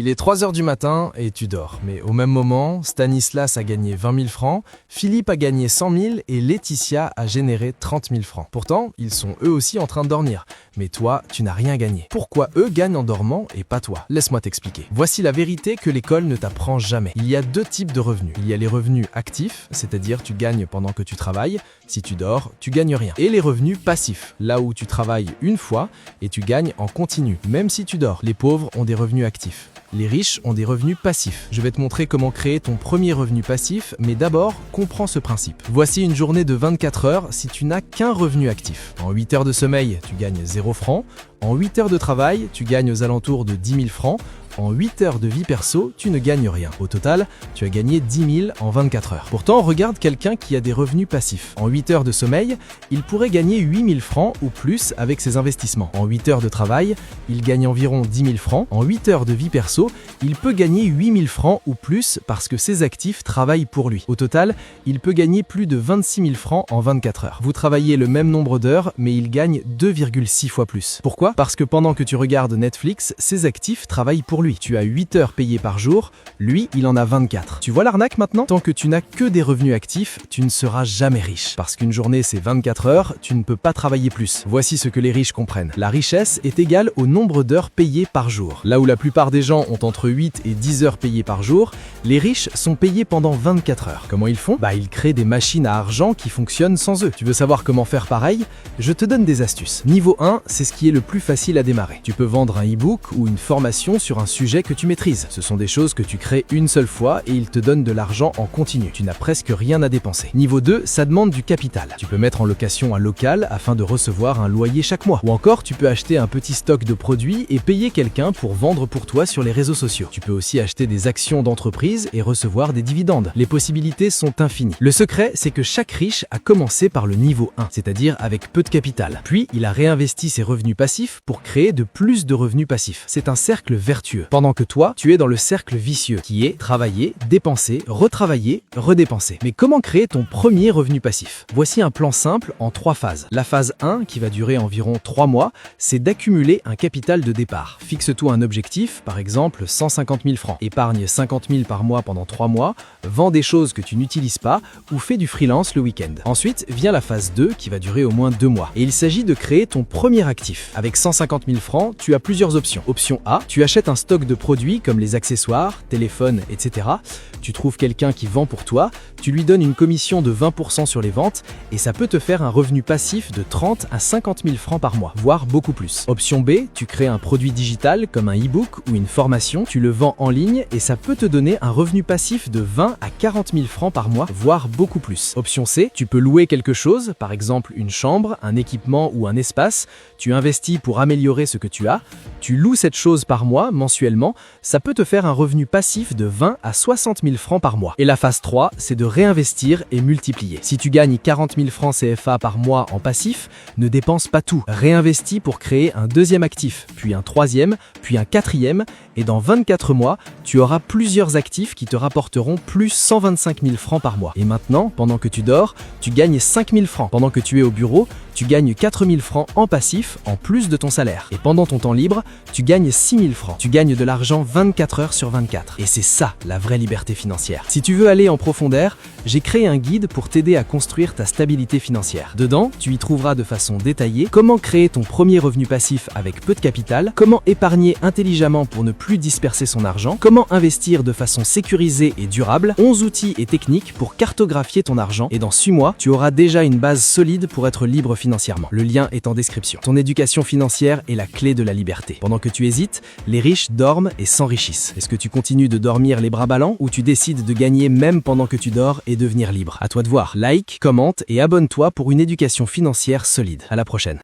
Il est 3 heures du matin et tu dors. Mais au même moment, Stanislas a gagné 20 000 francs, Philippe a gagné 100 000 et Laetitia a généré 30 000 francs. Pourtant, ils sont eux aussi en train de dormir. Mais toi, tu n'as rien gagné. Pourquoi eux gagnent en dormant et pas toi? Laisse-moi t'expliquer. Voici la vérité que l'école ne t'apprend jamais. Il y a deux types de revenus. Il y a les revenus actifs, c'est-à-dire tu gagnes pendant que tu travailles. Si tu dors, tu gagnes rien. Et les revenus passifs, là où tu travailles une fois et tu gagnes en continu, même si tu dors. Les pauvres ont des revenus actifs. Les riches ont des revenus passifs. Je vais te montrer comment créer ton premier revenu passif, mais d'abord, comprends ce principe. Voici une journée de 24 heures si tu n'as qu'un revenu actif. En 8 heures de sommeil, tu gagnes 0 francs. En 8 heures de travail, tu gagnes aux alentours de 10 000 francs. En 8 heures de vie perso, tu ne gagnes rien. Au total, tu as gagné 10 000 en 24 heures. Pourtant, regarde quelqu'un qui a des revenus passifs. En 8 heures de sommeil, il pourrait gagner 8 000 francs ou plus avec ses investissements. En 8 heures de travail, il gagne environ 10 000 francs. En 8 heures de vie perso, il peut gagner 8 000 francs ou plus parce que ses actifs travaillent pour lui. Au total, il peut gagner plus de 26 000 francs en 24 heures. Vous travaillez le même nombre d'heures, mais il gagne 2,6 fois plus. Pourquoi? Parce que pendant que tu regardes Netflix, ses actifs travaillent pour lui. Tu as 8 heures payées par jour, lui, il en a 24. Tu vois l'arnaque maintenant? Tant que tu n'as que des revenus actifs, tu ne seras jamais riche. Parce qu'une journée, c'est 24 heures, tu ne peux pas travailler plus. Voici ce que les riches comprennent. La richesse est égale au nombre d'heures payées par jour. Là où la plupart des gens ont entre 8 et 10 heures payées par jour, les riches sont payés pendant 24 heures. Comment ils font? Ils créent des machines à argent qui fonctionnent sans eux. Tu veux savoir comment faire pareil? Je te donne des astuces. Niveau 1, c'est ce qui est le plus facile à démarrer. Tu peux vendre un e-book ou une formation sur un sujet que tu maîtrises. Ce sont des choses que tu crées une seule fois et ils te donnent de l'argent en continu. Tu n'as presque rien à dépenser. Niveau 2, ça demande du capital. Tu peux mettre en location un local afin de recevoir un loyer chaque mois. Ou encore, tu peux acheter un petit stock de produits et payer quelqu'un pour vendre pour toi sur les réseaux sociaux. Tu peux aussi acheter des actions d'entreprise et recevoir des dividendes. Les possibilités sont infinies. Le secret, c'est que chaque riche a commencé par le niveau 1, c'est-à-dire avec peu de capital. Puis, il a réinvesti ses revenus passifs pour créer de plus de revenus passifs. C'est un cercle vertueux. Pendant que toi, tu es dans le cercle vicieux, qui est travailler, dépenser, retravailler, redépenser. Mais comment créer ton premier revenu passif? Voici un plan simple en 3 phases. La phase 1, qui va durer environ 3 mois, c'est d'accumuler un capital de départ. Fixe-toi un objectif, par exemple 150 000 francs. Épargne 50 000 par mois pendant 3 mois, vends des choses que tu n'utilises pas ou fais du freelance le week-end. Ensuite, vient la phase 2, qui va durer au moins 2 mois. Et il s'agit de créer ton premier actif. Avec 150 000 francs, tu as plusieurs options. Option A, tu achètes un stock de produits comme les accessoires, téléphones, etc. Tu trouves quelqu'un qui vend pour toi, tu lui donnes une commission de 20% sur les ventes et ça peut te faire un revenu passif de 30 à 50 000 francs par mois, voire beaucoup plus. Option B, tu crées un produit digital comme un e-book ou une formation, tu le vends en ligne et ça peut te donner un revenu passif de 20 à 40 000 francs par mois, voire beaucoup plus. Option C, tu peux louer quelque chose, par exemple une chambre, un équipement ou un espace, tu investis pour améliorer ce que tu as, tu loues cette chose par mois, mensuellement, ça peut te faire un revenu passif de 20 à 60 000 francs par mois. Et la phase 3, c'est de réinvestir et multiplier. Si tu gagnes 40 000 francs CFA par mois en passif, ne dépense pas tout. Réinvestis pour créer un deuxième actif, puis un troisième, puis un quatrième, et dans 24 mois, tu auras plusieurs actifs qui te rapporteront plus 125 000 francs par mois. Et maintenant, pendant que tu dors, tu gagnes 5 000 francs. Pendant que tu es au bureau, tu gagnes 4 000 francs en passif en plus de ton salaire. Et pendant ton temps libre, tu gagnes 6 000 francs. Tu gagnes de l'argent 24 heures sur 24. Et c'est ça, la vraie liberté financière. Si tu veux aller en profondeur, j'ai créé un guide pour t'aider à construire ta stabilité financière. Dedans, tu y trouveras de façon détaillée comment créer ton premier revenu passif avec peu de capital, comment épargner intelligemment pour ne plus disperser son argent, comment investir de façon sécurisée et durable, 11 outils et techniques pour cartographier ton argent. Et dans 6 mois, tu auras déjà une base solide pour être libre financièrement. Le lien est en description. Ton éducation financière est la clé de la liberté. Pendant que tu hésites, les riches dorment et s'enrichissent. Est-ce que tu continues de dormir les bras ballants ou tu décides de gagner même pendant que tu dors et devenir libre? À toi de voir. Like, commente et abonne-toi pour une éducation financière solide. À la prochaine.